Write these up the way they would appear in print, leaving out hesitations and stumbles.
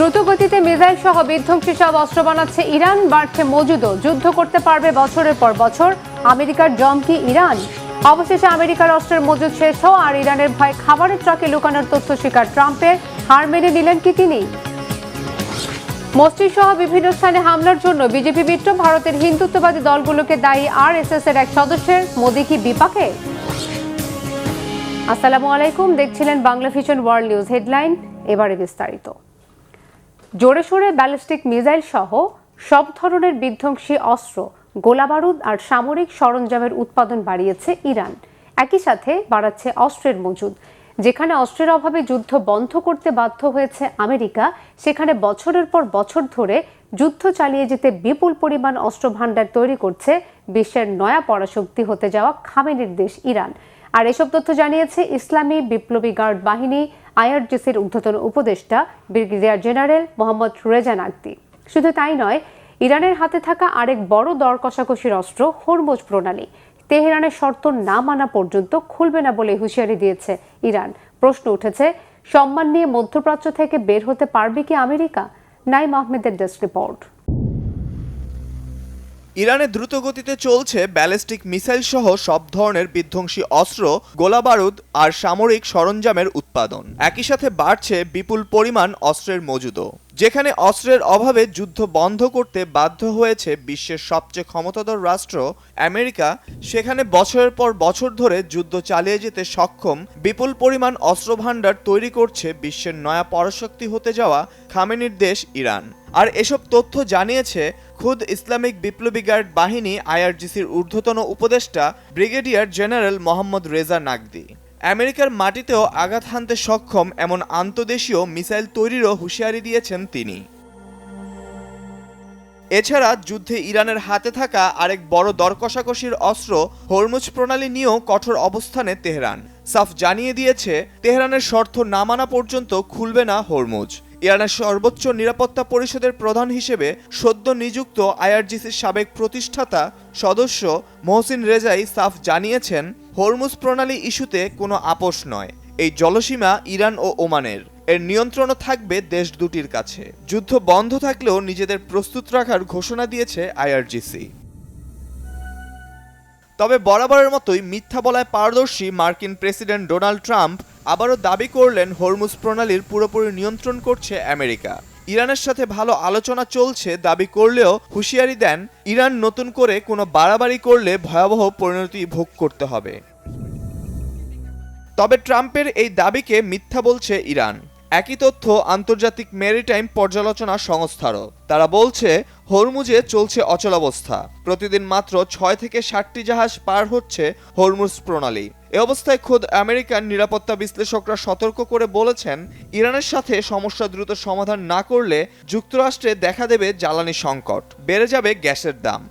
দ্রুতগতিতে মিসাইল সহ বিধ্বংসী সব অস্ত্র বানাচ্ছে ইরান, বাড়ছে মজুদও। যুদ্ধ করতে পারবে বছরের পর বছর। আমেরিকার জমকি ইরান। অবশেষে আমেরিকার অস্ত্রের মজুদ শেষ হওয়া আর ইরানের ভয়ে খাবারের ট্রাকে লুকানোর তথ্য স্বীকার ট্রাম্পের। হার মেনে নিলেন কি তিনি? মসজিদ সহ বিভিন্ন স্থানে হামলার জন্য বিজেপি মিত্র ভারতের হিন্দুত্ববাদী দলগুলোকে দায়ী আরএসএস এর এক সদস্যের। মোদি কি বিপাকে? আসসালামু আলাইকুম, দেখছিলেন Bangla vision world news headline. এবারে বিস্তারিত। জোরে সোরে ব্যালিস্টিক মিসাইল সহ সব ধরনের বিধ্বংসী অস্ত্র, গোলাবারুদ আর সামরিক সরঞ্জামের উৎপাদন বাড়িয়েছে ইরান। একই সাথে বাড়াচ্ছে অস্ত্রের মজুদ। যেখানে অস্ত্রের অভাবে যুদ্ধ বন্ধ করতে বাধ্য হয়েছে আমেরিকা, সেখানে বছরের পর বছর ধরে যুদ্ধ চালিয়ে যেতে বিপুল পরিমাণ অস্ত্র ভাণ্ডার তৈরি করছে বিশ্বের নয়া পরাশক্তি হতে যাওয়া খামেনির দেশ ইরান। আর এসব তথ্য জানিয়েছে ইসলামী বিপ্লবী গার্ড বাহিনী আইআরজিসির ঊর্ধ্বতন উপদেষ্টা ব্রিগেডিয়ার জেনারেল মোহাম্মদ রেজা নাকভি। শুধু তাই নয়, ইরানের হাতে থাকা আরেক বড় দর কষাকষির অস্ত্র হরমুজ প্রণালী তেহরানের শর্ত না মানা পর্যন্ত খুলবে না বলে হুঁশিয়ারি দিয়েছে ইরান। প্রশ্ন উঠেছে, সম্মান নিয়ে মধ্যপ্রাচ্য থেকে বের হতে পারবে কি আমেরিকা? নাইম আহমেদের ডেস্ক রিপোর্ট। ইরানে দ্রুতগতিতে চলছে ব্যালিস্টিক মিসাইল সহ সব ধরনের বিধ্বংসী অস্ত্র, গোলাবারুদ আর সামরিক সরঞ্জামের উৎপাদন। একই সাথে বাড়ছে বিপুল পরিমাণ অস্ত্রের মজুদও। যেখানে অস্ত্রের অভাবে যুদ্ধ বন্ধ করতে বাধ্য হয়েছে বিশ্বের সবচেয়ে ক্ষমতাধর রাষ্ট্র আমেরিকা, সেখানে বছরের পর বছর ধরে যুদ্ধ চালিয়ে যেতে সক্ষম বিপুল পরিমাণ অস্ত্র ভাণ্ডার তৈরি করছে বিশ্বের নয়া পরাশক্তি হতে যাওয়া খামেনির দেশ ইরান। আর এসব তথ্য জানিয়েছে খুদ ইসলামিক বিপ্লবী গার্ড বাহিনী আইআরজিসির ঊর্ধ্বতন উপদেষ্টা ব্রিগেডিয়ার জেনারেল মোহাম্মদ রেজা নাকভি। আমেরিকার মাটিতেও আঘাত হানতে সক্ষম এমন আন্তদেশীয় মিসাইল তৈরিরও হুঁশিয়ারি দিয়েছেন তিনি। এছাড়া যুদ্ধে ইরানের হাতে থাকা আরেক বড় দর কষাকষির অস্ত্র হরমুজ প্রণালী নিয়েও কঠোর অবস্থানে তেহরান। সাফ জানিয়ে দিয়েছে, তেহরানের শর্ত না মানা পর্যন্ত খুলবে না হরমুজ। ইরানের সর্বোচ্চ নিরাপত্তা পরিষদের প্রধান হিসেবে সদ্য নিযুক্ত আইআরজিসির সাবেক প্রতিষ্ঠাতা সদস্য মহসিন রেজাই সাফ জানিয়েছেন, হরমুজ প্রণালী ইস্যুতে কোনো আপোষ নয়। এই জলসীমা ইরান ও ওমানের, এর নিয়ন্ত্রণও থাকবে দেশ দুটির কাছে। যুদ্ধ বন্ধ থাকলেও নিজেদের প্রস্তুত রাখার ঘোষণা দিয়েছে আইআরজিসি। তবে বরাবরের মতোই মিথ্যা বলায় পারদর্শী মার্কিন প্রেসিডেন্ট ডোনাল্ড ট্রাম্প আবারও দাবি করলেন, হরমুজ প্রণালীর পুরোপুরি নিয়ন্ত্রণ করছে আমেরিকা। ইরানের সাথে ভালো আলোচনা চলছে দাবি করলেও হুঁশিয়ারি দেন, ইরান নতুন করে কোনো বাড়াবাড়ি করলে ভয়াবহ পরিণতি ভোগ করতে হবে। তবে ট্রাম্পের এই দাবিকে মিথ্যা বলছে ইরান। একই তথ্য আন্তর্জাতিক মেরিটাইম পর্যালোচনা সংস্থারও। তারা বলছে, হরমুজে চলছে অচলাবস্থা। প্রতিদিন মাত্র 6 থেকে 7টি জাহাজ পার হচ্ছে হরমুজ প্রণালী। এ অবস্থায় খোদ আমেরিকান নিরাপত্তা বিশ্লেষকরা সতর্ক করে বলেছেন, ইরানের সাথে সমস্যা দ্রুত সমাধান না করলে যুক্তরাষ্ট্রে দেখা দেবে জ্বালানি সংকট, বেড়ে যাবে গ্যাসের দাম।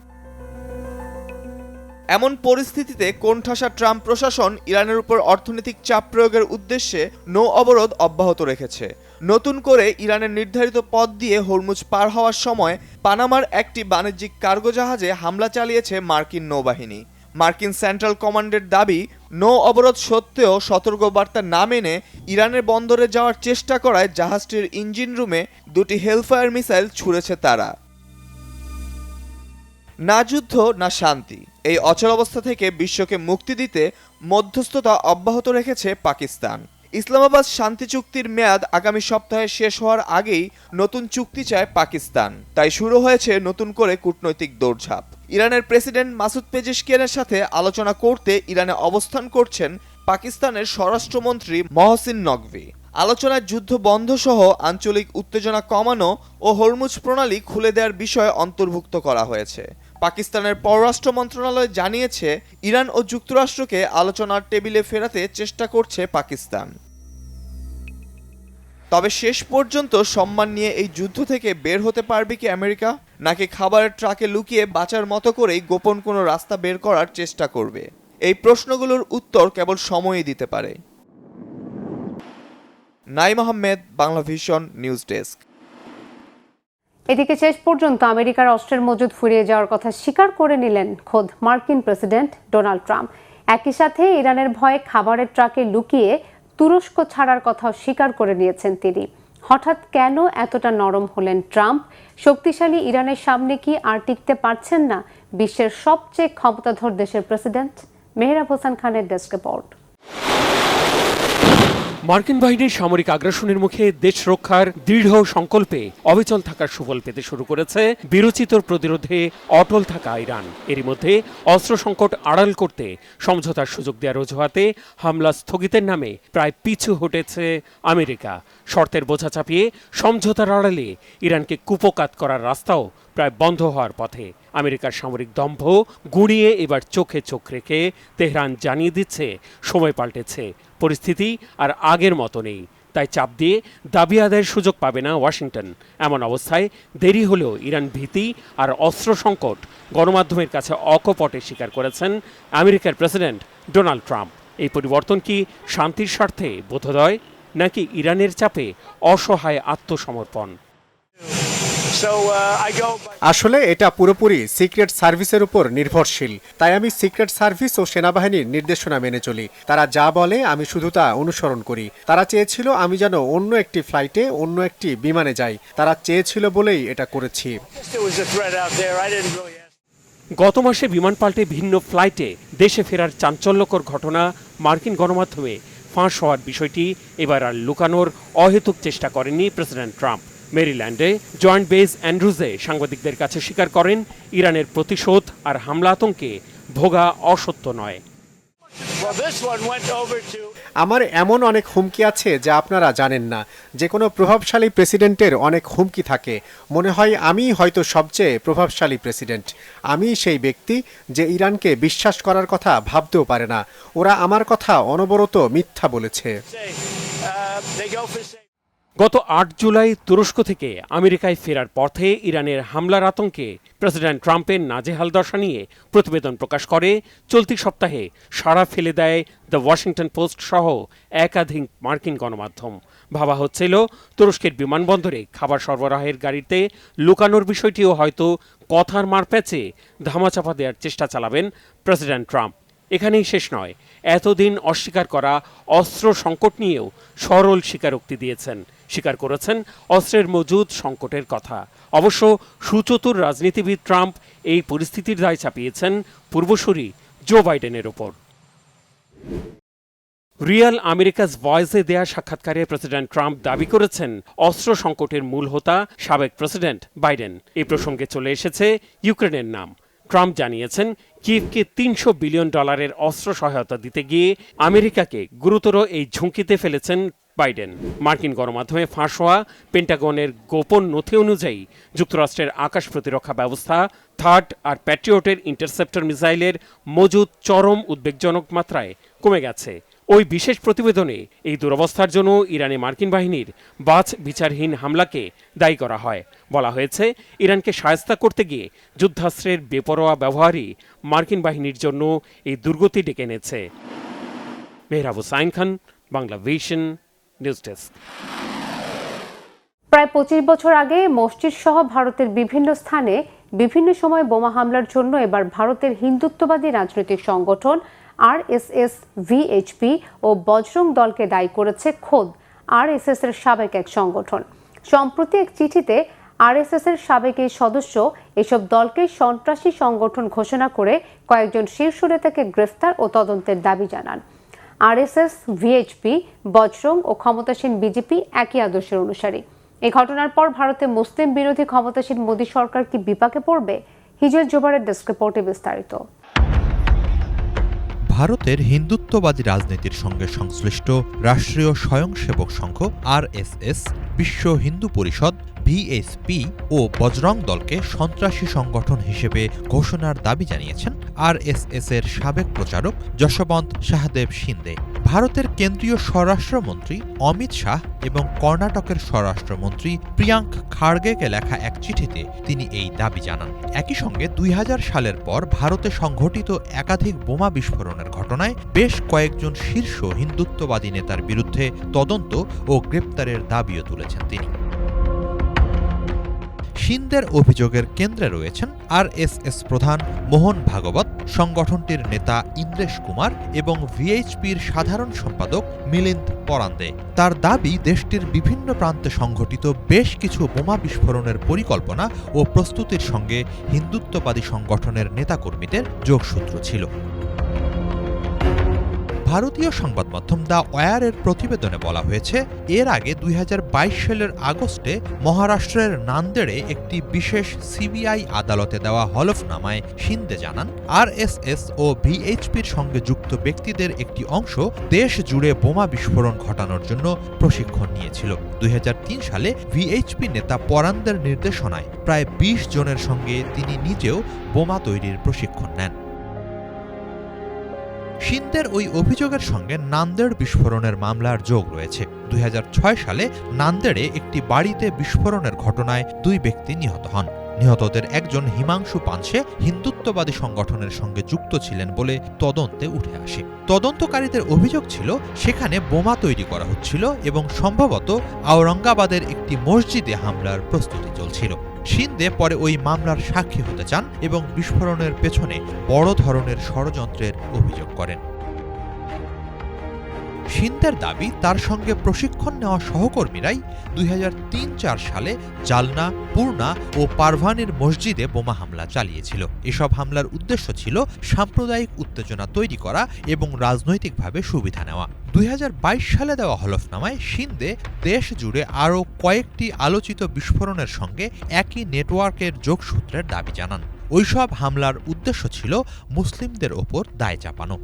এমন পরিস্থিতিতে কোণঠাসা ট্রাম্প প্রশাসন ইরানের উপর অর্থনৈতিক চাপ প্রয়োগের উদ্দেশ্যে নৌ অবরোধ অব্যাহত রেখেছে। নতুন করে ইরানের নির্ধারিত পথ দিয়ে হরমুজ পার হওয়ার সময় পানামার একটি বাণিজ্যিক কার্গো জাহাজে হামলা চালিয়েছে মার্কিন নৌবাহিনী। মার্কিন সেন্ট্রাল কমান্ডের দাবি, নৌ অবরোধ সত্ত্বেও সতর্কবার্তা না মেনে ইরানের বন্দরে যাওয়ার চেষ্টা করায় জাহাজটির ইঞ্জিন রুমে 2টি হেলফায়ার মিসাইল ছুঁড়েছে তারা। না যুদ্ধ না শান্তি, এই অচলাবস্থা থেকে বিশ্বকে মুক্তি দিতে মধ্যস্থতা অব্যাহত রেখেছে পাকিস্তান। ইসলামাবাদ শান্তি চুক্তির মেয়াদ আগামী সপ্তাহে শেষ হওয়ার আগেই নতুন চুক্তি চায় পাকিস্তান। তাই শুরু হয়েছে নতুন করে কূটনৈতিক দৌড়ঝাঁপ। ইরানের প্রেসিডেন্ট মাসুদ পেজেশকিয়ানের সাথে আলোচনা করতে ইরানে অবস্থান করছেন পাকিস্তানের স্বরাষ্ট্রমন্ত্রী মহসিন নকভি। আলোচনায় যুদ্ধ বন্ধ সহ আঞ্চলিক উত্তেজনা কমানো ও হরমুজ প্রণালী খুলে দেওয়ার বিষয় অন্তর্ভুক্ত করা হয়েছে। পাকিস্তানের পররাষ্ট্র মন্ত্রণালয় জানিয়েছে, ইরান ও যুক্তরাষ্ট্রকে আলোচনার টেবিলে ফেরাতে চেষ্টা করছে পাকিস্তান। তবে শেষ পর্যন্ত সম্মান নিয়ে এই যুদ্ধ থেকে বের হতে পারবে কি আমেরিকা, নাকি খাবারের ট্রাকে লুকিয়ে বাঁচার মতো করেই গোপন কোনো রাস্তা বের করার চেষ্টা করবে? এই প্রশ্নগুলোর উত্তর কেবল সময়ই দিতে পারে। Naim Ahmed, Bangla vision news desk. এদিকে শেষ পর্যন্ত আমেরিকার অস্ত্রের মজুদ ফুরিয়ে যাওয়ার কথা স্বীকার করে নিলেন খোদ মার্কিন প্রেসিডেন্ট ডোনাল্ড ট্রাম্প। একই সাথে ইরানের ভয়ে খাবারের ট্রাকে লুকিয়ে তুরস্ক ছাড়ার কথাও স্বীকার করে নিয়েছেন তিনি। হঠাৎ কেন এতটা নরম হলেন ট্রাম্প? শক্তিশালী ইরানের সামনে কি আর টিকতে পারছেন না বিশ্বের সবচেয়ে ক্ষমতাধর দেশের প্রেসিডেন্ট? মেহরাব হোসেন খানের ডেস্ক রিপোর্ট। মার্কিন বাহিনীর সামরিক আগ্রাসনের মুখে দেশ রক্ষার দৃঢ় সংকল্পে অবিচল থাকার সুফল পেতে শুরু করেছে বিরচিত প্রতিরোধে অটল থাকা ইরান। এরই মধ্যে অস্ত্র সংকট আড়াল করতে সমঝোতার সুযোগ দেওয়ার অজুহাতে হামলা স্থগিতের নামে প্রায় পিছু হটেছে আমেরিকা। শর্তের বোঝা চাপিয়ে সমঝোতার আড়ালে ইরানকে কুপোকাত করার রাস্তাও প্রায় বন্ধ হওয়ার পথে। আমেরিকার সামরিক দম্ভ গুঁড়িয়ে এবার চোখে চোখ রেখে তেহরান জানিয়ে দিচ্ছে সময় পাল্টেছে, পরিস্থিতি আর আগের মতো নেই। তাই চাপ দিয়ে দাবি আদায়ের সুযোগ পাবে না ওয়াশিংটন। এমন অবস্থায় দেরি হলেও ইরান ভীতি আর অস্ত্র সংকট গণমাধ্যমের কাছে অকপটে স্বীকার করেছেন আমেরিকার প্রেসিডেন্ট ডোনাল্ড ট্রাম্প। এই পরিবর্তন কি শান্তির স্বার্থে বোধোদয়, নাকি ইরানের চাপে অসহায় আত্মসমর্পণ? আসলে এটা পুরোপুরি সিক্রেট সার্ভিসের উপর নির্ভরশীল। তাই আমি সিক্রেট সার্ভিস ও সেনাবাহিনীর নির্দেশনা মেনে চলি। তারা যা বলে আমি শুধু তা অনুসরণ করি। তারা চেয়েছিল আমি যেন অন্য একটি ফ্লাইটে অন্য একটি বিমানে যাই। তারা চেয়েছিল বলেই এটা করেছি। গত মাসে বিমান পাল্টে ভিন্ন ফ্লাইটে দেশে ফেরার চাঞ্চল্যকর ঘটনা মার্কিন গণমাধ্যমে ফাঁস হওয়ার বিষয়টি এবার আর লুকানোর অহেতুক চেষ্টা করেননি প্রেসিডেন্ট ট্রাম্প। মেরিল্যান্ডে জয়েন্ট বেস অ্যান্ড্রুজে সাংবাদিকদের কাছে স্বীকার করেন ইরানের প্রতিশোধ আর হামলা আতঙ্কে ভোগা অসত্য নয়। আমার এমন অনেক হুমকি আছে যা আপনারা জানেন না। যে কোনো প্রভাবশালী প্রেসিডেন্টের অনেক হুমকি থাকে। মনে হয় আমি হয়তো সবচেয়ে প্রভাবশালী প্রেসিডেন্ট। আমি সেই ব্যক্তি যে ইরানকে বিশ্বাস করার কথা ভাবতেও পারে না। ওরা আমার কথা অনবরত মিথ্যা বলেছে। গত ৮ জুলাই তুরস্ক থেকে আমেরিকায় ফেরার পথে ইরানের হামলার আতঙ্কে প্রেসিডেন্ট ট্রাম্পের নাজেহাল দশা নিয়ে প্রতিবেদন প্রকাশ করে চলতি সপ্তাহে সাড়া ফেলে দেয় দ্য ওয়াশিংটন পোস্ট সহ একাধিক মার্কিন গণমাধ্যম। ভাবা হচ্ছিল তুরস্কের বিমানবন্দরে খাবার সরবরাহের গাড়িতে লুকানোর বিষয়টিও হয়তো কথার মারপ্যাচে ধামাচাপা দেওয়ার চেষ্টা চালাবেন প্রেসিডেন্ট ট্রাম্প। এখানেই শেষ নয়, এতদিন অস্বীকার করা অস্ত্র সংকট নিয়েও সরল স্বীকারোক্তি দিয়েছেন। স্বীকার করেছেন অস্ত্রের মজুদ সংকটের কথা। অবশ্য সুচতুর রাজনীতিবিদ ট্রাম্প এই পরিস্থিতির দায় চাপিয়েছেন পূর্বসূরি জো বাইডেনের ওপর। রিয়াল আমেরিকাস ভয়েসে দেয়া সাক্ষাৎকারে প্রেসিডেন্ট ট্রাম্প দাবি করেছেন অস্ত্র সংকটের মূল হোতা সাবেক প্রেসিডেন্ট বাইডেন। এই প্রসঙ্গে চলে এসেছে ইউক্রেনের নাম। ট্রাম্প জানিয়েছেন কিয়েভকে $300 বিলিয়ন অস্ত্র সহায়তা দিতে গিয়ে আমেরিকাকে গুরুতর এই ঝুঁকিতে ফেলেছেন বাইডেন। মার্কিন গণমাধ্যমে ফাঁস হওয়া পেন্টাগনের গোপন নথি অনুযায়ী যুক্তরাষ্ট্রের আকাশ প্রতিরক্ষা ব্যবস্থা থার্ড আর প্যাট্রিয়টের ইন্টারসেপ্টর মিসাইলের মজুদ চরম উদ্বেগজনক মাত্রায় কমে গেছে। ওই বিশেষ প্রতিবেদনে এই দুরবস্থার জন্য ইরানে মার্কিন বাহিনীর বাছ বিচারহীন হামলাকে দায়ী করা হয়। বলা হয়েছে ইরানকে শায়েস্তা করতে গিয়ে যুদ্ধাস্ত্রের বেপরোয়া ব্যবহারই মার্কিন বাহিনীর জন্য এই দুর্গতি ডেকে এনেছে। Mehrab Hossain Khan, Bangla vision, news desk. প্রায় 25 বছর আগে মসজিদ সহ ভারতের বিভিন্ন স্থানে বিভিন্ন সময় বোমা হামলার জন্য এবার ভারতের হিন্দুত্ববাদী রাজনৈতিক সংগঠন আরএসএস, ভিএইচপি ও বজরং দলকে দায়ী করেছে খোদ আরএসএস এর সাবেক এক সংগঠন। সম্প্রতি এক চিঠিতে আরএসএস এর সাবেক এই সদস্য এসব দলকে সন্ত্রাসী সংগঠন ঘোষণা করে কয়েকজন শীর্ষ নেতাকে গ্রেফতার ও তদন্তের দাবি জানান। আরএসএস, ভিএইচপি, বজরং ও ক্ষমতাসীন বিজেপি একই আদর্শের অনুসারী। এই ঘটনার পর ভারতে মুসলিম বিরোধী ক্ষমতাসীন মোদী সরকার কি বিপাকে পড়বে? হিজল জোবারের ডেস্ক রিপোর্টে বিস্তারিত। ভারতের হিন্দুত্ববাদী রাজনীতির সঙ্গে সংশ্লিষ্ট রাষ্ট্রীয় স্বয়ংসেবক সংঘ আরএসএস, বিশ্ব হিন্দু পরিষদ, ভিএইচপি ও বজরং দলকে সন্ত্রাসী সংগঠন হিসেবে ঘোষণার দাবি জানিয়েছেন আরএসএস এর সাবেক প্রচারক যশবন্ত শাহদেব শিন্দে। ভারতের কেন্দ্রীয় স্বরাষ্ট্রমন্ত্রী অমিত শাহ এবং কর্ণাটকের স্বরাষ্ট্রমন্ত্রী প্রিয়াঙ্ক খাড়গেকে লেখা এক চিঠিতে তিনি এই দাবি জানান। একই সঙ্গে 2000 সালের পর ভারতে সংঘটিত একাধিক বোমা বিস্ফোরণের ঘটনায় বেশ কয়েকজন শীর্ষ হিন্দুত্ববাদী নেতার বিরুদ্ধে তদন্ত ও গ্রেপ্তারের দাবিও তুলেছেন তিনি। সিন্ধের অভিযোগের কেন্দ্রে রয়েছেন আরএসএস প্রধান মোহন ভাগবত, সংগঠনটির নেতা ইন্দ্রেশ কুমার এবং ভিএইচপির সাধারণ সম্পাদক মিলিন্দ পরান্দে। তার দাবি, দেশটির বিভিন্ন প্রান্তে সংঘটিত বেশ কিছু বোমা বিস্ফোরণের পরিকল্পনা ও প্রস্তুতির সঙ্গে হিন্দুত্ববাদী সংগঠনের নেতাকর্মীদের যোগসূত্র ছিল। ভারতীয় সংবাদ মাধ্যম দ্য ওয়ারের প্রতিবেদনে বলা হয়েছে, এর আগে 2022 সালের আগস্টে মহারাষ্ট্রের নান্দেড়ে একটি বিশেষ সিবিআই আদালতে দেওয়া হলফনামায় সিন্ধে জানান, আরএসএস ও ভিএইচপির সঙ্গে যুক্ত ব্যক্তিদের একটি অংশ দেশ জুড়ে বোমা বিস্ফোরণ ঘটানোর জন্য প্রশিক্ষণ নিয়েছিল। 2003 সালে ভিএইচপি নেতা পরান্দের নির্দেশনায় প্রায় 20 জনের সঙ্গে তিনি নিজেও বোমা তৈরির প্রশিক্ষণ নেন। সিন্ধের ওই অভিযোগের সঙ্গে নান্দেড় বিস্ফোরণের মামলার যোগ রয়েছে। 2006 সালে নান্দেড়ে একটি বাড়িতে বিস্ফোরণের ঘটনায় 2 ব্যক্তি নিহত হন। নিহতদের একজন হিমাংশু পানসে হিন্দুত্ববাদী সংগঠনের সঙ্গে যুক্ত ছিলেন বলে তদন্তে উঠে আসে। তদন্তকারীদের অভিযোগ ছিল, সেখানে বোমা তৈরি করা হচ্ছিল এবং সম্ভবত আওরঙ্গাবাদের একটি মসজিদে হামলার প্রস্তুতি চলছিল। সিন্ধে পরে ওই মামলার সাক্ষী হতে চান এবং বিস্ফোরণের পেছনে বড় ধরনের ষড়যন্ত্রের অভিযোগ করেন। সিন্ধের দাবি, তার সঙ্গে প্রশিক্ষণ নেওয়া সহকর্মীরাই 2003-04 সালে জালনা, পূর্ণা ও পারভানির মসজিদে বোমা হামলা চালিয়েছিল। এসব হামলার উদ্দেশ্য ছিল সাম্প্রদায়িক উত্তেজনা তৈরি করা এবং রাজনৈতিকভাবে সুবিধা নেওয়া। 2022 সালে দেওয়া হলফনামায় সিন্ধে দেশ জুড়ে আরও কয়েকটি আলোচিত বিস্ফোরণের সঙ্গে একই নেটওয়ার্কের যোগসূত্রের দাবি জানান। ওইসব হামলার উদ্দেশ্য ছিল মুসলিমদের ওপর দায় চাপানো।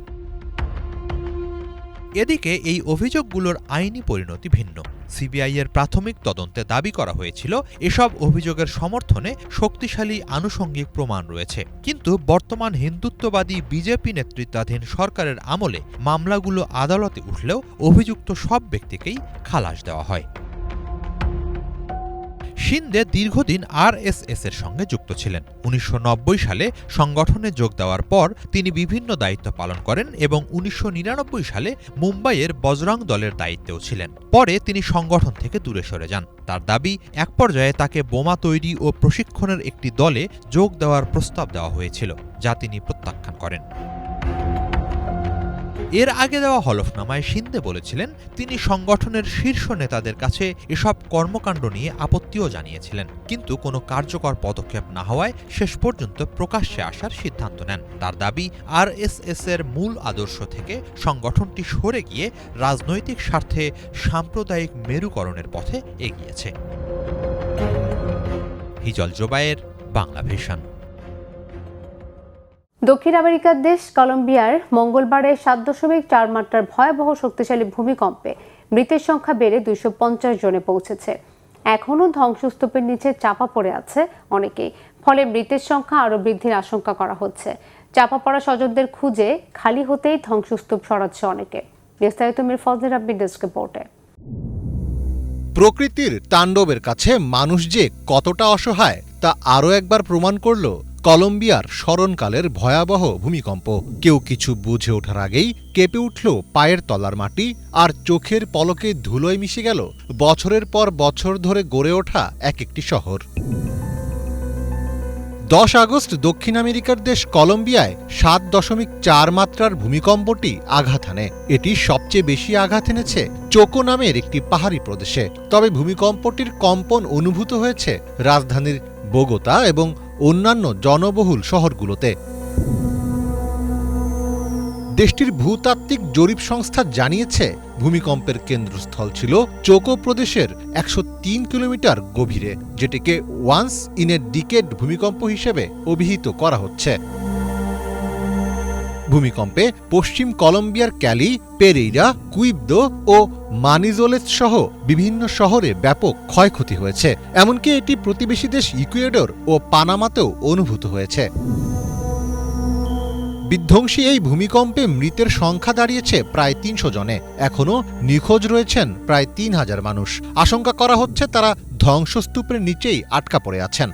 এদিকে এই অভিযোগগুলোর আইনি পরিণতি ভিন্ন। সিবিআইয়ের প্রাথমিক তদন্তে দাবি করা হয়েছিল, এসব অভিযোগের সমর্থনে শক্তিশালী আনুষঙ্গিক প্রমাণ রয়েছে। কিন্তু বর্তমান হিন্দুত্ববাদী বিজেপি নেতৃত্বাধীন সরকারের আমলে মামলাগুলো আদালতে উঠলেও অভিযুক্ত সব ব্যক্তিকেই খালাস দেওয়া হয়। সিন্ধে দীর্ঘদিন আরএসএস এর সঙ্গে যুক্ত ছিলেন। 1990 সালে সংগঠনে যোগ দেওয়ার পর তিনি বিভিন্ন দায়িত্ব পালন করেন এবং 1999 সালে মুম্বাইয়ের বজরং দলের দায়িত্বেও ছিলেন। পরে তিনি সংগঠন থেকে দূরে সরে যান। তার দাবি, এক পর্যায়ে তাকে বোমা তৈরি ও প্রশিক্ষণের একটি দলে যোগ দেওয়ার প্রস্তাব দেওয়া হয়েছিল, যা তিনি প্রত্যাখ্যান করেন। এর আগে দেওয়া হলফনামায় সিন্ধে বলেছিলেন, তিনি সংগঠনের শীর্ষ নেতাদের কাছে এসব কর্মকাণ্ড নিয়ে আপত্তিও জানিয়েছিলেন, কিন্তু কোনো কার্যকর পদক্ষেপ না হওয়ায় শেষ পর্যন্ত প্রকাশ্যে আসার সিদ্ধান্ত নেন। তার দাবি, আরএসএস এর মূল আদর্শ থেকে সংগঠনটি সরে গিয়ে রাজনৈতিক স্বার্থে সাম্প্রদায়িক মেরুকরণের পথে এগিয়েছে। হিজল জোবায়ের, বাংলা ভিশন। দক্ষিণ আমেরিকার দেশ কলম্বিয়ার মঙ্গলবারে 7.4 মাত্রার ভয়াবহ শক্তিশালী ভূমিকম্পে মৃতের সংখ্যা বেড়ে 250 জনে পৌঁছেছে। এখনও ধ্বংসস্তূপের নিচে চাপা পড়ে আছে অনেকেই, ফলে মৃতের সংখ্যা আরও বৃদ্ধির আশঙ্কা করা হচ্ছে। চাপা পড়া স্বজনদের খুঁজে খালি হতেই ধ্বংসস্তূপ সরাচ্ছে অনেকে। বিস্তারিত মির ফজলে রাব্বির ডেস্ক রিপোর্টে। প্রকৃতির তাণ্ডবের কাছে মানুষ যে কতটা অসহায় তা আরও একবার প্রমাণ করল কলম্বিয়ার স্মরণকালের ভয়াবহ ভূমিকম্প। কেউ কিছু বুঝে ওঠার আগেই কেঁপে উঠল পায়ের তলার মাটি, আর চোখের পলকে ধুলোয় মিশে গেল বছরের পর বছর ধরে গড়ে ওঠা এক একটি শহর। 10 আগস্ট দক্ষিণ আমেরিকার দেশ কলম্বিয়ায় 7.4 মাত্রার ভূমিকম্পটি আঘাত হানে। এটি সবচেয়ে বেশি আঘাত এনেছে চোকো নামের একটি পাহাড়ি প্রদেশে। তবে ভূমিকম্পটির কম্পন অনুভূত হয়েছে রাজধানীর বোগোতা এবং অন্যান্য জনবহুল শহরগুলোতে। দেশটির ভূতাত্ত্বিক জরিপ সংস্থা জানিয়েছে, ভূমিকম্পের কেন্দ্রস্থল ছিল চোকো প্রদেশের 103 কিলোমিটার গভীরে, যেটিকে ওয়ান্স ইন এ ডিকেড ভূমিকম্প হিসেবে অভিহিত করা হচ্ছে। ভূমিকম্পে পশ্চিম কলম্বিয়ার ক্যালি, পেরেইরা, কুইবদো ও মানিজোলেস সহ বিভিন্ন শহরে ব্যাপক ক্ষয়ক্ষতি হয়েছে। এমনকি এটি প্রতিবেশী দেশ ইকুয়েডর ও পানামাতেও অনুভূত হয়েছে। বিধ্বংসী এই ভূমিকম্পে মৃতের সংখ্যা দাঁড়িয়েছে প্রায় 300 জনে। এখনও নিখোঁজ রয়েছেন প্রায় 3000 মানুষ। আশঙ্কা করা হচ্ছে তারা ধ্বংসস্তূপের নিচেই আটকা পড়ে আছেন।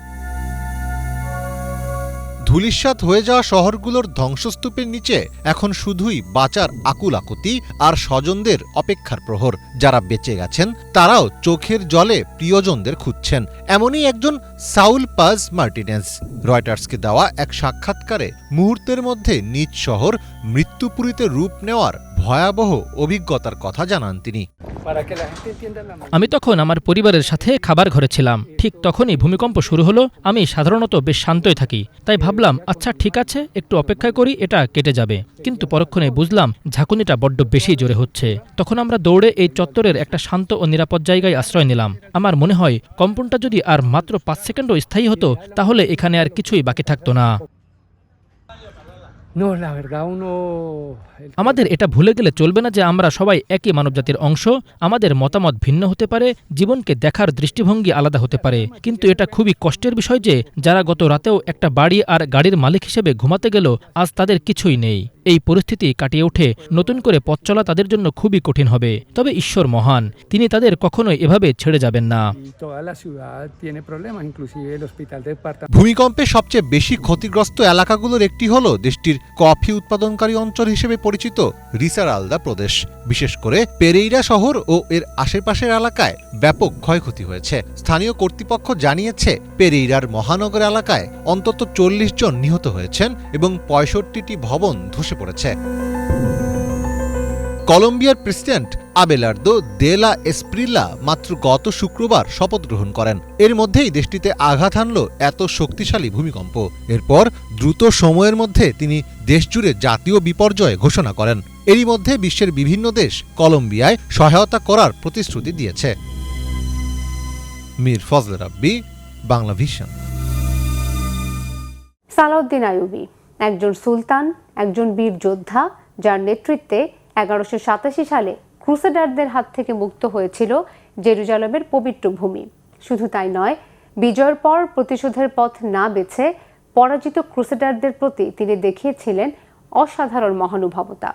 ধূলিসাৎ হয়ে যাওয়া শহরগুলোর ধ্বংসস্তূপের নিচে এখন শুধুই বাঁচার আকুল আকুতি আর স্বজনদের অপেক্ষার প্রহর। যারা বেঁচে গেছেন তারাও চোখের জলে প্রিয়জনদের খুঁজছেন। এমনই একজন সাউল পাজ মার্টিনেজ। রয়টার্সকে দেওয়া এক সাক্ষাৎকারে মুহূর্তের মধ্যে নিজ শহর মৃত্যুপুরীতে রূপ নেওয়ার ভয়াবহ অভিজ্ঞতার কথা জানান তিনি। আমি তখন আমার পরিবারের সাথে খাবার ঘরে ছিলাম। ঠিক তখনই ভূমিকম্প শুরু হলো। আমি সাধারণত বেশ শান্তই থাকি, তাই ভাবলাম আচ্ছা ঠিক আছে, একটু অপেক্ষা করি, এটা কেটে যাবে। কিন্তু পরক্ষণে বুঝলাম ঝাঁকুনিটা বড্ড বেশি জোরে হচ্ছে। তখন আমরা দৌড়ে এই চত্বরের একটা শান্ত ও নিরাপদ জায়গায় আশ্রয় নিলাম। আমার মনে হয় কম্পনটা যদি আর মাত্র 5 সেকেন্ডও স্থায়ী হতো তাহলে এখানে আর কিছুই বাকি থাকতো না। আমাদের এটা ভুলে গেলে চলবে না যে আমরা সবাই একই মানবজাতির অংশ। আমাদের মতামত ভিন্ন হতে পারে, জীবনকে দেখার দৃষ্টিভঙ্গি আলাদা হতে পারে, কিন্তু এটা খুবই কষ্টের বিষয় যে যারা গত রাতেও একটা বাড়ি আর গাড়ির মালিক হিসেবে ঘুমাতে গেল, আজ তাদের কিছুই নেই। এই পরিস্থিতি কাটিয়ে উঠে নতুন করে পথ চলা তাদের জন্য খুবই কঠিন হবে। তবে ঈশ্বর মহান, তিনি তাদের কখনোই এভাবে ছেড়ে যাবেন না। ভূমিকম্পে সবচেয়ে বেশি ক্ষতিগ্রস্ত এলাকাগুলোর একটি হল দেশটির কফি উৎপাদনকারী অঞ্চল হিসেবে পরিচিত রিসারালদা প্রদেশ। বিশেষ করে পেরেইরা শহর ও এর আশেপাশের এলাকায় ব্যাপক ক্ষয়ক্ষতি হয়েছে। স্থানীয় কর্তৃপক্ষ জানিয়েছে পেরেইরার মহানগর এলাকায় অন্তত 40 জন নিহত হয়েছেন এবং 65টি ভবন ধসে পড়েছে। কলম্বিয়ার প্রেসিডেন্ট আবেলার্দো দে লা এসপ্রিলা মাত্র গত শুক্রবার শপথ গ্রহণ করেন। এর মধ্যেই দেশটিতে আঘাত হানল এত শক্তিশালী ভূমিকম্প। এরপর দ্রুত সময়ের মধ্যে তিনি দেশজুড়ে জাতীয় বিপর্যয় ঘোষণা করেন। এরই মধ্যে বিশ্বের বিভিন্ন দেশ কলম্বিয়ায় সহায়তা করার প্রতিশ্রুতি দিয়েছে। মীর ফজলে রাব্বি, বাংলা ভিশন। সালাউদ্দিন আইয়ুবী একজন সুলতান, একজন বীর যোদ্ধা, যার নেতৃত্বে 1187 সালে ক্রুসেডারদের হাত থেকে মুক্ত হয়েছিল জেরুজালেমের পবিত্র ভূমি। শুধু তাই নয়, বিজয়ের পর প্রতিশোধের পথ না বেছে পরাজিত ক্রুসেডারদের প্রতি তিনি দেখিয়েছিলেন অসাধারণ মহানুভবতা।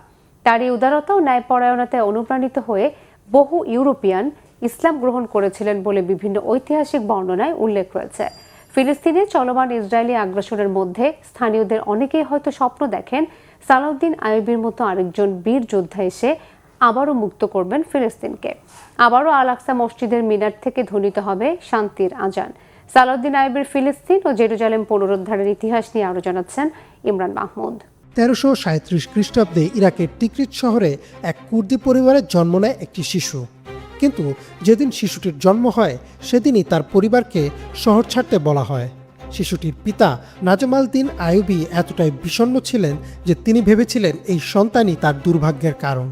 তার এই উদারতা ও ন্যায়পরায়ণতায় অনুপ্রাণিত হয়ে বহু ইউরোপিয়ান ইসলাম গ্রহণ করেছিলেন বলে বিভিন্ন ঐতিহাসিক বর্ণনায় উল্লেখ রয়েছে। ফিলিস্তিনে চলমান ইসরায়েলি আগ্রাসনের মধ্যে স্থানীয়দের অনেকেই হয়তো স্বপ্ন দেখেন সালাউদ্দিন আইয়ুবীর মতো আরেকজন বীর যোদ্ধা এসে আবারও মুক্ত করবেন ফিলিস্তিনকে। আবারও আল আকসা মসজিদের মিনার থেকে ধ্বনিত হবে শান্তির আজান। সালাউদ্দিন আইয়ুবীর ফিলিস্তিন ও জেরুজালেম পুনরুদ্ধারের ইতিহাস নিয়ে আরো জানাচ্ছেন ইমরান মাহমুদ। 1337 খ্রিস্টাব্দে ইরাকের টিকরিত শহরে এক কুর্দি পরিবারে জন্ম নেয় একটি শিশু। কিন্তু যেদিন শিশুটির জন্ম হয় সেদিনই তার পরিবারকে শহর ছাড়তে বলা হয়। শিশুটির পিতা নাজম আল দিন আইয়ুবী এতটাই বিষণ্ণ ছিলেন যে তিনি ভেবেছিলেন এই সন্তানই তার দুর্ভাগ্যের কারণ।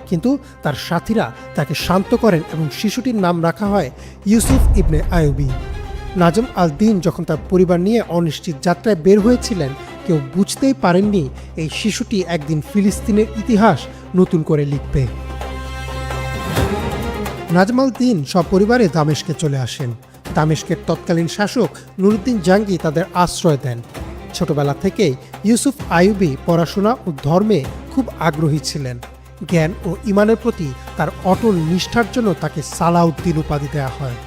কিন্তু তার সাথীরা তাকে শান্ত করেন এবং শিশুটির নাম রাখা হয় ইউসুফ ইবনে আইয়ুবী। নাজম আল দিন যখন তার পরিবার নিয়ে অনিশ্চিত যাত্রায় বের হয়েছিলেন, কেউ বুঝতেই পারেননি এই শিশুটি একদিন ফিলিস্তিনের ইতিহাস নতুন করে লিখবে। নাজম আল দিন সপরিবারে দামেস্কে চলে আসেন। দামেস্কের তৎকালীন শাসক নুরুদ্দিন জাঙ্গি তাদের আশ্রয় দেন। ছোটবেলা থেকেই ইউসুফ আইয়ুবী পড়াশোনা ও ধর্মে খুব আগ্রহী ছিলেন। জ্ঞান ও ইমানের প্রতি তার অটল নিষ্ঠার জন্য তাকে সালাউদ্দিন উপাধি দেওয়া হয়।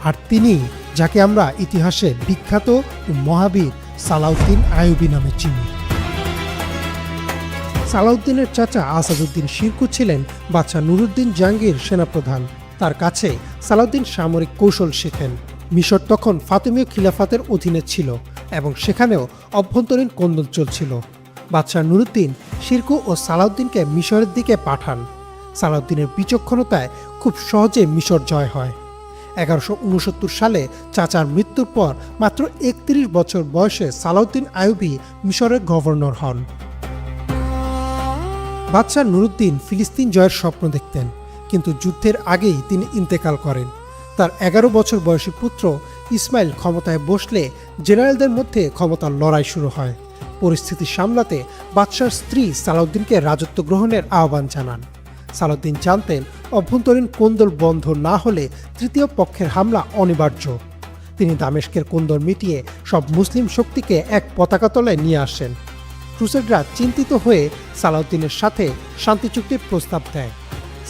আর তিনি যাকে আমরা ইতিহাসে বিখ্যাত ও মহাবীর সালাউদ্দিন আইয়ুবী নামে চিনি। সালাউদ্দিনের চাচা আসাদুদ্দিন শিরকু ছিলেন বাদশাহ নুরুদ্দিন জাঙ্গির সেনাপ্রধান। তার কাছে সালাউদ্দিন সামরিক কৌশল শেখেন। মিশর তখন ফাতেমীয় খিলাফতের অধীনে ছিল এবং সেখানেও অভ্যন্তরীণ কোন্দল চলছিল। বাদশাহ নুরুদ্দিন শিরকু ও সালাউদ্দিনকে মিশরের দিকে পাঠান। সালাউদ্দিনের বিচক্ষণতায় খুব সহজে মিশর জয় হয়। 1169 সালে চাচার মৃত্যুর পর মাত্র 31 বছর বয়সে সালাউদ্দিন আইয়ুবী মিশরের গভর্নর হন। বাদশাহ নুরুদ্দিন ফিলিস্তিন জয়ের স্বপ্ন দেখতেন, কিন্তু যুদ্ধের আগেই তিনি ইন্তেকাল করেন। তার 11 বছর বয়সী পুত্র ইসমাইল ক্ষমতায় বসলে জেনারেলদের মধ্যে ক্ষমতার লড়াই শুরু হয়। পরিস্থিতি সামলাতে বাদশার স্ত্রী সালাউদ্দিনকে রাজত্ব গ্রহণের আহ্বান জানান। সালাউদ্দিন জানতেন অভ্যন্তরীণ কোন্দল বন্ধ না হলে তৃতীয় পক্ষের হামলা অনিবার্য। তিনি দামেস্কের কোন্দল মিটিয়ে সব মুসলিম শক্তিকে এক পতাকা তলায় নিয়ে আসেন। ক্রুসেডরা চিন্তিত হয়ে সালাউদ্দিনের সাথে শান্তি চুক্তির প্রস্তাব দেয়।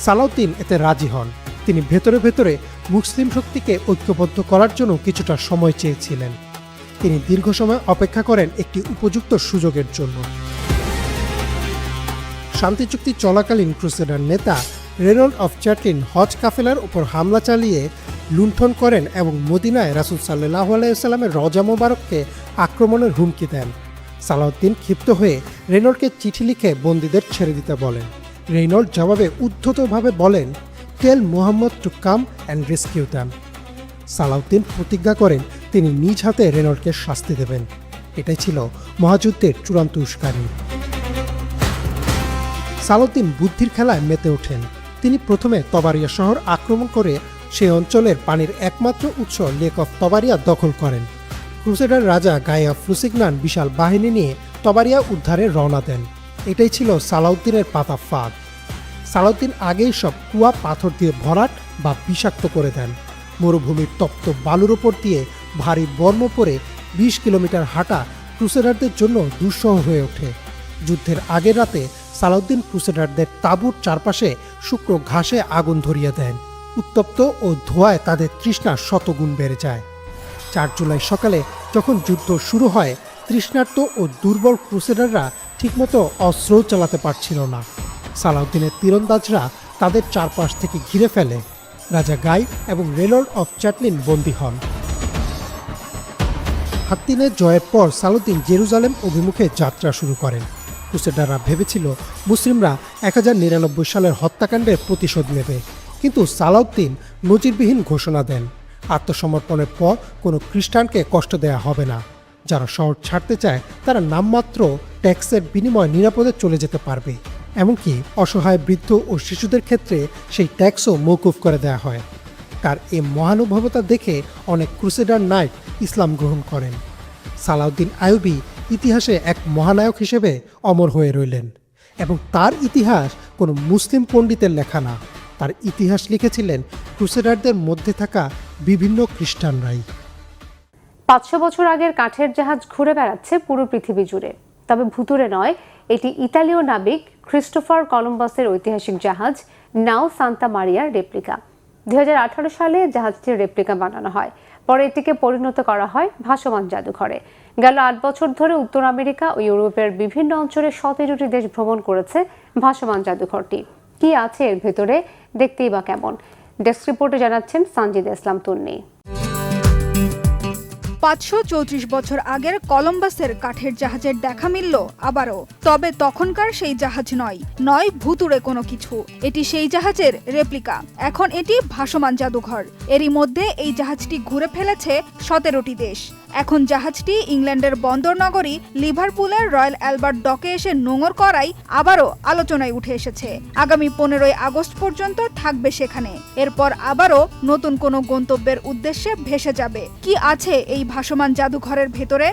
সালাউদ্দিন এতে রাজি হন। তিনি ভেতরে ভেতরে মুসলিম শক্তিকে ঐক্যবদ্ধ করার জন্য কিছুটা সময় চেয়েছিলেন। তিনি দীর্ঘ সময় অপেক্ষা করেন একটি উপযুক্ত সুযোগের জন্য। শান্তি চুক্তি চলাকালীন ক্রুসেডার নেতা রেনল্ড অফ চ্যাটলিন হজ কাফেলার উপর হামলা চালিয়ে লুণ্ঠন করেন এবং মদিনায় রাসূল সাল্লাল্লাহু আলাইহি ওয়াসাল্লামের রওজা মোবারককে আক্রমণের হুমকি দেন। সালাউদ্দিন ক্ষিপ্ত হয়ে রেনল্ডকে চিঠি লিখে বন্দীদের ছেড়ে দিতে বলেন। রেনল্ড জবাবে উদ্ধতভাবে বলেন, tell Muhammad to come and rescue them. Salahuddin প্রতিজ্ঞা করেন তিনি নিজ হাতে রেনল্ডকে শাস্তি দেবেন। এটাই ছিল মহাযুদ্ধের চূড়ান্ত উস্কানি। সালাউদ্দিন বুদ্ধির খেলায় মেতে ওঠেন। তিনি প্রথমে তবারিয়া শহর আক্রমণ করে সেই অঞ্চলের পানির একমাত্র উৎস লেক অফ তবারিয়া দখল করেন। ক্রুসেডার রাজা গায়া ফ্লুসিগনান বিশাল বাহিনী নিয়ে তবারিয়া উদ্ধারে রওনা দেন। এটাই ছিল সালাউদ্দিনের পাতা ফাঁদ। সালাউদ্দিন আগেই সব কুয়া পাথর দিয়ে ভরাট বা বিষাক্ত করে দেন। মরুভূমির তপ্ত বালুর ওপর দিয়ে ভারী বর্ম পরে 20 কিলোমিটার হাঁটা ক্রুসেডারদের জন্য দুঃসহ হয়ে ওঠে। যুদ্ধের আগের রাতে সালাউদ্দিন ক্রুসেডারদের তাঁবুর চারপাশে শুকনো ঘাসে আগুন ধরিয়ে দেন। উত্তপ্ত ও ধোঁয়ায় তাদের তৃষ্ণা শতগুণ বেড়ে যায়। 4 জুলাই সকালে যখন যুদ্ধ শুরু হয়, তৃষ্ণার্ত ও দুর্বল ক্রুসেডাররা ঠিকমতো অস্ত্রও চালাতে পারছিল না। সালাউদ্দিনের তীরন্দাজরা তাদের চারপাশ থেকে ঘিরে ফেলে। রাজা গাই এবং রেনল্ড অফ চ্যাটলিন বন্দী হন। হাত্তিনের জয়ের পর সালাউদ্দিন জেরুজালেম অভিমুখে যাত্রা শুরু করেন। ক্রুসেডাররা ভেবেছিল মুসলিমরা 1099 সালের হত্যাকাণ্ডের প্রতিশোধ নেবে, কিন্তু সালাউদ্দিন নজিরবিহীন ঘোষণা দেন, আত্মসমর্পণের পর কোনো খ্রিস্টানকে কষ্ট দেয়া হবে না। যারা শহর ছাড়তে চায় তারা নামমাত্র ট্যাক্সের বিনিময়ে নিরাপদে চলে যেতে পারবে। এমনকি অসহায় বৃদ্ধ ও শিশুদের ক্ষেত্রে সেই ট্যাক্সও মওকুফ করে দেওয়া হয়। তার এই মহানুভবতা দেখে অনেক ক্রুসেডার নাইট ইসলাম গ্রহণ করেন। সালাউদ্দিন আইয়ুবী ইতিহাসে এক মহানায়ক হিসেবে অমর হয়ে রইলেন, এবং তার ইতিহাস কোনো মুসলিম পণ্ডিতের লেখা না। তার ইতিহাস লিখেছিলেন ক্রুসেডারদের মধ্যে থাকা বিভিন্ন খ্রিস্টানরাই। 500 বছর আগের কাঠের জাহাজ ঘুরে বেড়াচ্ছে পুরো পৃথিবী জুড়ে। তবে ভুতুরে নয়, এটি ইতালীয় নাবিক ক্রিস্টোফার কলম্বাসের ঐতিহাসিক জাহাজ নাও সান্তা মারিয়ার রেপ্লিকা। 2018 সালে জাহাজটির রেপ্লিকা বানানো হয়, পরে এটিকে পরিণত করা হয় ভাসমান জাদুঘরে। গেল 8 বছর ধরে উত্তর আমেরিকা ও ইউরোপের বিভিন্ন অঞ্চলে 17টি দেশ ভ্রমণ করেছে ভাসমান জাদুঘরটি। কি আছে এর ভেতরে, দেখতেই বা কেমন? ডেস্ক রিপোর্টে জানাচ্ছেন সানজিদ ইসলাম তুন্নি। 534 বছর আগের কলম্বাসের কাঠের জাহাজের দেখা মিলল আবারও। তবে তখনকার সেই জাহাজ নয় ভুতুড়ে কোনো কিছু। এটি সেই জাহাজের রেপ্লিকা। এখন এটি ভাসমান জাদুঘর। এরই মধ্যে এই জাহাজটি ঘুরে ফেলেছে 17টি দেশ। এখন জাহাজটি ইংল্যান্ডের বন্দর নগরী লিভারপুলের রয়্যাল অ্যালবার্ট ডকে এসে নোঙর করাই আবারও আলোচনায় উঠে এসেছে। আগামী 15ই আগস্ট পর্যন্ত থাকবে সেখানে। এরপর আবারও নতুন কোনো গন্তব্যের উদ্দেশ্যে ভেসে যাবে। কি আছে এই ভাসমান জাদুঘরের ভেতরে?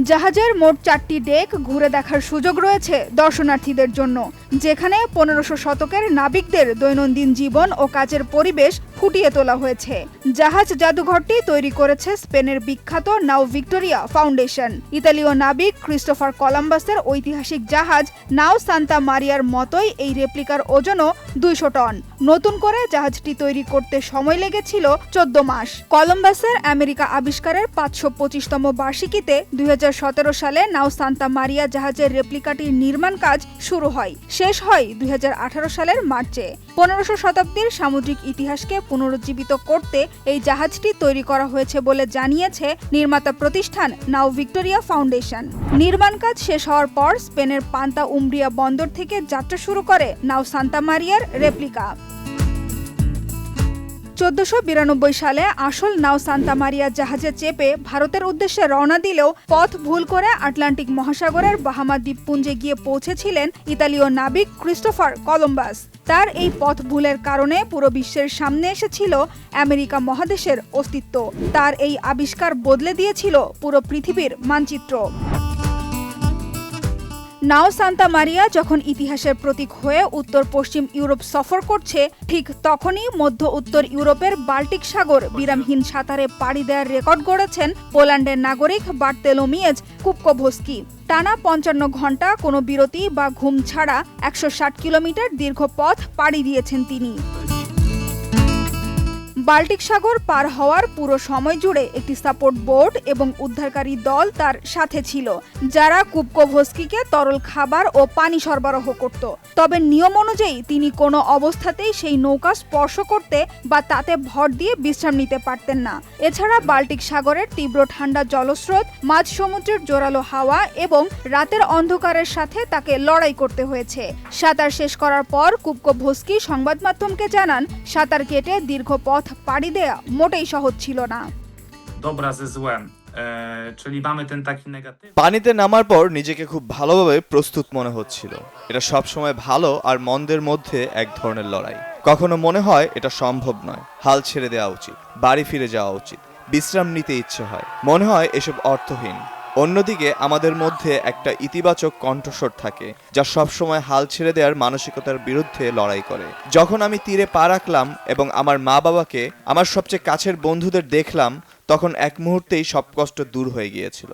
জাহাজের মোট 4টি ডেক ঘুরে দেখার সুযোগ রয়েছে দর্শনার্থীদের জন্য, যেখানে 1500 শতকের নাবিকদের দৈনন্দিন জীবন ও কাজের পরিবেশ ফুটিয়ে তোলা হয়েছে। জাহাজ জাদুঘরটি তৈরি করেছে স্পেনের বিখ্যাত নাও ভিক্টোরিয়া ফাউন্ডেশন। ইতালীয় নাবিক ক্রিস্টোফার কলম্বাসের ঐতিহাসিক জাহাজ নাও সান্তা মারিয়ার মতোই এই রেপ্লিকার ওজনও 200 টন। নতুন করে জাহাজটি তৈরি করতে সময় লেগেছিল 14 মাস। কলম্বাসের আমেরিকা আবিষ্কারের 525তম বার্ষিকীতে 2017 সালে নাও সান্তা মারিয়া জাহাজের রেপ্লিকাটির নির্মাণ কাজ শুরু হয়, শেষ হয় 2018 সালের মার্চে। 1500 শতাব্দীর সামুদ্রিক ইতিহাসকে পুনরুজ্জীবিত করতে এই জাহাজটি তৈরি করা হয়েছে বলে জানিয়েছে নির্মাতা প্রতিষ্ঠান নাও ভিক্টোরিয়া ফাউন্ডেশন। নির্মাণ কাজ শেষ হওয়ার পর স্পেনের পান্তা উমব্রিয়া বন্দর থেকে যাত্রা শুরু করে নাও সান্তা মারিয়ার রেপ্লিকা। 1492 সালে আসল নাও সান্তা মারিয়া জাহাজে চেপে ভারতের উদ্দেশ্যে রওনা দিলেও পথ ভুল করে আটলান্টিক মহাসাগরের বাহামা দ্বীপপুঞ্জে গিয়ে পৌঁছেছিলেন ইতালীয় নাবিক ক্রিস্টোফার কলম্বাস। তার এই পথ ভুলের কারণে পুরো বিশ্বের সামনে এসেছিল আমেরিকা মহাদেশের অস্তিত্ব। তার এই আবিষ্কার বদলে দিয়েছিল পুরো পৃথিবীর মানচিত্র। নাও সান্তা মারিয়া যখন ইতিহাসের প্রতীক হয়ে উত্তর পশ্চিম ইউরোপ সফর করছে, ঠিক তখনই মধ্য উত্তর ইউরোপের বাল্টিক সাগর বিরামহীন সাঁতারে পাড়ি দেওয়ার রেকর্ড গড়েছেন পোল্যান্ডের নাগরিক বার্তেলোমিয়েজ কুপকোভস্কি। টানা 55 ঘন্টা কোনো বিরতি বা ঘুম ছাড়া 160 কিলোমিটার দীর্ঘ পথ পাড়ি দিয়েছেন তিনি। বাল্টিক সাগর পার হওয়ার পুরো সময় জুড়ে একটি সাপোর্ট বোট এবং উদ্ধারকারী দল তার সাথে ছিল, যারা কুবকোভস্কিকে তরল খাবার ও পানি সরবরাহ করত। তবে নিয়ম অনুযায়ী তিনি কোনো অবস্থাতেই সেই নৌকা স্পর্শ করতে বা তাতে ভর দিয়ে বিশ্রাম নিতে পারতেন না। এছাড়া বাল্টিক সাগরের তীব্র ঠান্ডা জলস্রোত, মাঝ সমুদ্রের জোরালো হাওয়া এবং রাতের অন্ধকারের সাথে তাকে লড়াই করতে হয়েছে। সাঁতার শেষ করার পর কুবকোভস্কি সংবাদ মাধ্যমকে জানান, সাঁতার কেটে দীর্ঘ পথ পাড়ি দেয়া মোটেই সহজ ছিল না। পানিতে নামার পর নিজেকে খুব ভালোভাবে প্রস্তুত মনে হচ্ছিল। এটা সবসময় ভালো আর মন্দের মধ্যে এক ধরনের লড়াই। কখনো মনে হয় এটা সম্ভব নয়, হাল ছেড়ে দেওয়া উচিত, বাড়ি ফিরে যাওয়া উচিত, বিশ্রাম নিতে ইচ্ছে হয়, মনে হয় এসব অর্থহীন। অন্যদিকে আমাদের মধ্যে একটা ইতিবাচক কণ্ঠস্বর থাকে, যা সবসময় হাল ছেড়ে দেওয়ার মানসিকতার বিরুদ্ধে লড়াই করে। যখন আমি তীরে পা রাখলাম এবং আমার মা বাবাকে, আমার সবচেয়ে কাছের বন্ধুদের দেখলাম, তখন এক মুহূর্তেই সব কষ্ট দূর হয়ে গিয়েছিল।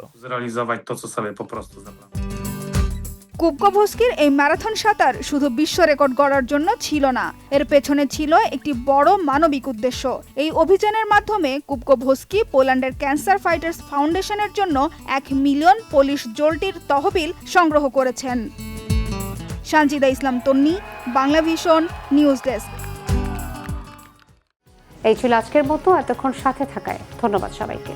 কুবকোভস্কির এই ম্যারাথন সাঁতার শুধু বিশ্ব রেকর্ড গড়ার জন্য ছিল না, এর পেছনে ছিল একটি বড় মানবিক উদ্দেশ্য। এই অভিযানের মাধ্যমে কুবকোভস্কি পোল্যান্ডের ক্যান্সার ফাইটার্স ফাউন্ডেশনের জন্য 1 মিলিয়ন পোলিশ জোল্টির তহবিল সংগ্রহ করেছেন। সানজিদা ইসলাম তন্নি, বাংলা ভিশন, নিউজ ডেস্ক। এই ছিল আজকের মতো। এতক্ষণ সাথে থাকায় ধন্যবাদ সবাইকে।